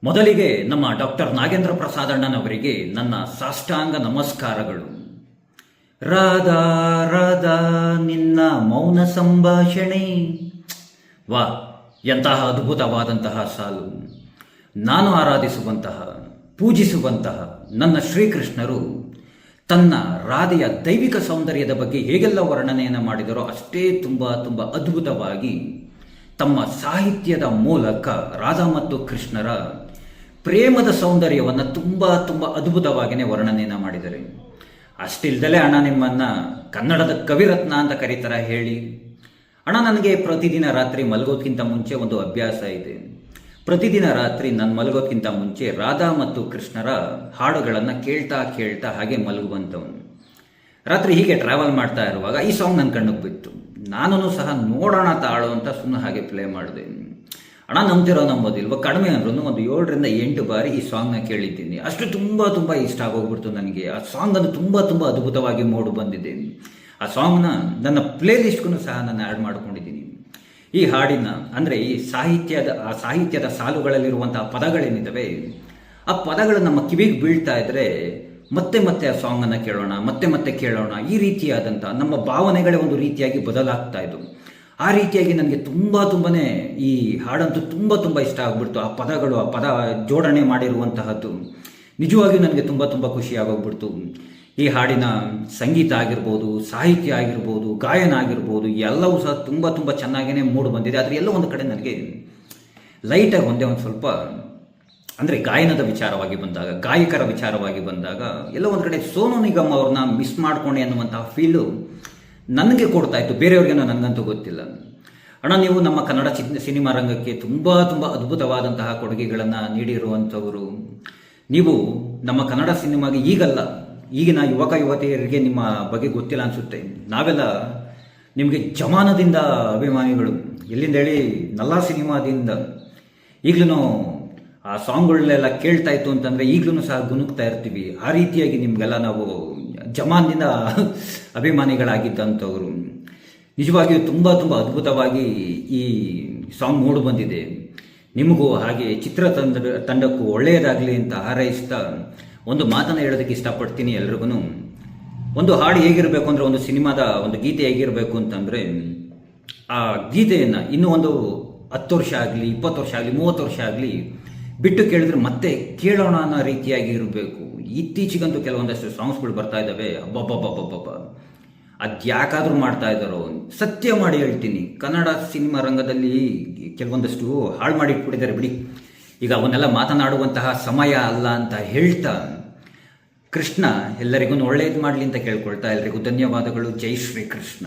ಮೊದಲಿಗೆ ನಮ್ಮ ಡಾಕ್ಟರ್ ನಾಗೇಂದ್ರ ಪ್ರಸಾದ್ ಅಣ್ಣನವರಿಗೆ ನನ್ನ ಸಾಷ್ಟಾಂಗ ನಮಸ್ಕಾರಗಳು. ರಾಧಾ ರಾಧಾ ನಿನ್ನ ಮೌನ ಸಂಭಾಷಣೆ, ವಾ ಎಂತಹ ಅದ್ಭುತವಾದಂತಹ ಸಾಲು. ನಾನು ಆರಾಧಿಸುವಂತಹ ಪೂಜಿಸುವಂತಹ ನನ್ನ ಶ್ರೀಕೃಷ್ಣರು ತನ್ನ ರಾಧೆಯ ದೈವಿಕ ಸೌಂದರ್ಯದ ಬಗ್ಗೆ ಹೇಗೆಲ್ಲ ವರ್ಣನೆಯನ್ನು ಮಾಡಿದರೋ ಅಷ್ಟೇ ತುಂಬ ಅದ್ಭುತವಾಗಿ ತಮ್ಮ ಸಾಹಿತ್ಯದ ಮೂಲಕ ರಾಧಾ ಮತ್ತು ಕೃಷ್ಣರ ಪ್ರೇಮದ ಸೌಂದರ್ಯವನ್ನು ತುಂಬ ಅದ್ಭುತವಾಗಿಯೇ ವರ್ಣನೆಯನ್ನು ಮಾಡಿದ್ದಾರೆ. ಅಷ್ಟಿಲ್ದಲೇ ಅಣ್ಣ ನಿಮ್ಮನ್ನು ಕನ್ನಡದ ಕವಿರತ್ನ ಅಂತ ಕರೀತಾರ ಹೇಳಿ. ಅಣ್ಣ, ನನಗೆ ಪ್ರತಿದಿನ ರಾತ್ರಿ ಮಲಗೋದಕ್ಕಿಂತ ಮುಂಚೆ ಒಂದು ಅಭ್ಯಾಸ ಇದೆ. ಪ್ರತಿದಿನ ರಾತ್ರಿ ನಾನು ಮಲಗೋದಕ್ಕಿಂತ ಮುಂಚೆ ರಾಧಾ ಮತ್ತು ಕೃಷ್ಣರ ಹಾಡುಗಳನ್ನು ಕೇಳ್ತಾ ಹಾಗೆ ಮಲಗುವಂಥವನು. ರಾತ್ರಿ ಹೀಗೆ ಟ್ರಾವೆಲ್ ಮಾಡ್ತಾ ಇರುವಾಗ ಈ ಸಾಂಗ್ ನನ್ನ ಕಣ್ಣಿಗೆ ಬಿತ್ತು. ನಾನು ಸಹ ನೋಡೋಣ ತಾಳು ಅಂತ ಸುಮ್ಮನೆ ಹಾಗೆ ಪ್ಲೇ ಮಾಡಿದೆ. ಅಣ್ಣ, ನಂಬ್ತಿರೋ ನಂಬೋದಿಲ್ವ, ಕಡಿಮೆ ಅಂದ್ರೂ ಒಂದು 7 ರಿಂದ 8 ಬಾರಿ ಈ ಸಾಂಗ್ನ ಕೇಳಿದ್ದೀನಿ. ಅಷ್ಟು ತುಂಬ ಇಷ್ಟ ಆಗೋಗ್ಬಿಡ್ತು ನನಗೆ. ಆ ಸಾಂಗನ್ನು ತುಂಬ ಅದ್ಭುತವಾಗಿ ಮೂಡಿ ಬಂದಿದೆ. ಆ ಸಾಂಗ್ನ ನನ್ನ ಪ್ಲೇ ಲಿಸ್ಟ್ಗೂ ಸಹ ನಾನು ಆ್ಯಡ್ ಮಾಡ್ಕೊಂಡಿದ್ದೀನಿ. ಈ ಹಾಡಿನ ಅಂದರೆ ಈ ಸಾಹಿತ್ಯದ ಸಾಲುಗಳಲ್ಲಿರುವಂತಹ ಪದಗಳೇನಿದ್ದಾವೆ, ಆ ಪದಗಳು ನಮ್ಮ ಕಿವಿಗೆ ಬೀಳ್ತಾ ಇದ್ದರೆ ಮತ್ತೆ ಆ ಸಾಂಗನ್ನು ಕೇಳೋಣ, ಮತ್ತೆ ಕೇಳೋಣ, ಈ ರೀತಿಯಾದಂಥ ನಮ್ಮ ಭಾವನೆಗಳೇ ಒಂದು ರೀತಿಯಾಗಿ ಬದಲಾಗ್ತಾ ಇದ್ದವು. ಆ ರೀತಿಯಾಗಿ ನನಗೆ ತುಂಬನೇ ಈ ಹಾಡಂತೂ ತುಂಬ ಇಷ್ಟ ಆಗ್ಬಿಡ್ತು. ಆ ಪದಗಳು, ಆ ಪದ ಜೋಡಣೆ ಮಾಡಿರುವಂತಹದ್ದು ನಿಜವಾಗಿಯೂ ನನಗೆ ತುಂಬ ಖುಷಿ ಆಗೋಗ್ಬಿಡ್ತು. ಈ ಹಾಡಿನ ಸಂಗೀತ ಆಗಿರ್ಬೋದು, ಸಾಹಿತ್ಯ ಆಗಿರ್ಬೋದು, ಗಾಯನ ಆಗಿರ್ಬೋದು, ಎಲ್ಲವೂ ಸಹ ತುಂಬ ಚೆನ್ನಾಗೇ ಮೂಡಿ ಬಂದಿದೆ. ಆದರೆ ಎಲ್ಲೋ ಒಂದು ಕಡೆ ನನಗೆ ಲೈಟಾಗಿ ಒಂದು ಸ್ವಲ್ಪ ಅಂದರೆ ಗಾಯನದ ವಿಚಾರವಾಗಿ ಬಂದಾಗ, ಗಾಯಕರ ವಿಚಾರವಾಗಿ ಬಂದಾಗ ಎಲ್ಲೋ ಒಂದು ಕಡೆ ಸೋನು ನಿಗಮ್ ಅವ್ರನ್ನ ಮಿಸ್ ಮಾಡ್ಕೊಂಡೆ ಅನ್ನುವಂತಹ ಫೀಲು ನನಗೆ ಕೊಡ್ತಾ ಇತ್ತು. ಬೇರೆಯವ್ರಿಗೇನೋ ನನಗಂತೂ ಗೊತ್ತಿಲ್ಲ. ಅಣ್ಣ, ನೀವು ನಮ್ಮ ಕನ್ನಡ ಸಿನಿಮಾ ರಂಗಕ್ಕೆ ತುಂಬ ಅದ್ಭುತವಾದಂತಹ ಕೊಡುಗೆಗಳನ್ನು ನೀಡಿರುವಂಥವರು. ನೀವು ನಮ್ಮ ಕನ್ನಡ ಸಿನಿಮಾಗೆ ಈಗಿನ ಯುವಕ ಯುವತಿಯರಿಗೆ ನಿಮ್ಮ ಬಗ್ಗೆ ಗೊತ್ತಿಲ್ಲ ಅನಿಸುತ್ತೆ. ನಾವೆಲ್ಲ ನಿಮಗೆ ಜಮಾನದಿಂದ ಅಭಿಮಾನಿಗಳು. ಎಲ್ಲಿಂದ ಹೇಳಿ, ನಲ್ಲ ಸಿನಿಮಾದಿಂದ ಈಗಲೂ ಆ ಸಾಂಗ್ಗಳನ್ನೆಲ್ಲ ಕೇಳ್ತಾ ಇತ್ತು ಅಂತಂದರೆ ಈಗಲೂ ಸಹ ಗುನುಗ್ತಾ ಇರ್ತೀವಿ. ಆ ರೀತಿಯಾಗಿ ನಿಮಗೆಲ್ಲ ನಾವು ಜಮಾನದಿಂದ ಅಭಿಮಾನಿಗಳಾಗಿದ್ದಂಥವ್ರು. ನಿಜವಾಗಿಯೂ ತುಂಬ ಅದ್ಭುತವಾಗಿ ಈ ಸಾಂಗ್ ಮೂಡಿ ಬಂದಿದೆ. ನಿಮಗೂ ಹಾಗೆ ತಂಡಕ್ಕೂ ಒಳ್ಳೆಯದಾಗಲಿ ಅಂತ ಹಾರೈಸ್ತಾ ಒಂದು ಮಾತನ್ನು ಹೇಳೋದಕ್ಕೆ ಇಷ್ಟಪಡ್ತೀನಿ ಎಲ್ರಿಗೂ. ಒಂದು ಹಾಡು ಹೇಗಿರಬೇಕು ಅಂದರೆ, ಒಂದು ಸಿನಿಮಾದ ಒಂದು ಗೀತೆ ಹೇಗಿರಬೇಕು ಅಂತಂದರೆ, ಆ ಗೀತೆಯನ್ನು ಇನ್ನೂ ಒಂದು 10 ವರ್ಷ ಆಗಲಿ, 20 ವರ್ಷ ಆಗಲಿ, 30 ವರ್ಷ ಆಗಲಿ ಬಿಟ್ಟು ಕೇಳಿದ್ರೆ ಮತ್ತೆ ಕೇಳೋಣ ಅನ್ನೋ ರೀತಿಯಾಗಿ ಇರಬೇಕು. ಇತ್ತೀಚೆಗಂತೂ ಕೆಲವೊಂದಷ್ಟು ಸಾಂಗ್ಸ್ಗಳು ಬರ್ತಾ ಇದ್ದಾವೆ, ಅಬ್ಬಬ್ಬಬ್ಬಬ್ಬಬ್ಬ, ಅದ್ಯಾಕಾದ್ರೂ ಮಾಡ್ತಾ ಇದ್ದಾರೋ. ಸತ್ಯ ಮಾಡಿ ಹೇಳ್ತೀನಿ, ಕನ್ನಡ ಸಿನಿಮಾ ರಂಗದಲ್ಲಿ ಕೆಲವೊಂದಷ್ಟು ಹಾಳು ಮಾಡಿ ಇಟ್ಬಿಟ್ಟಿದ್ದಾರೆ ಬಿಡಿ. ಈಗ ಅವನ್ನೆಲ್ಲ ಮಾತನಾಡುವಂತಹ ಸಮಯ ಅಲ್ಲ ಅಂತ ಹೇಳ್ತಾ, ಕೃಷ್ಣ ಎಲ್ಲರಿಗೂ ಒಳ್ಳೆಯದು ಮಾಡಲಿ ಅಂತ ಕೇಳ್ಕೊಳ್ತಾ, ಎಲ್ಲರಿಗೂ ಧನ್ಯವಾದಗಳು. ಜೈ ಶ್ರೀಕೃಷ್ಣ.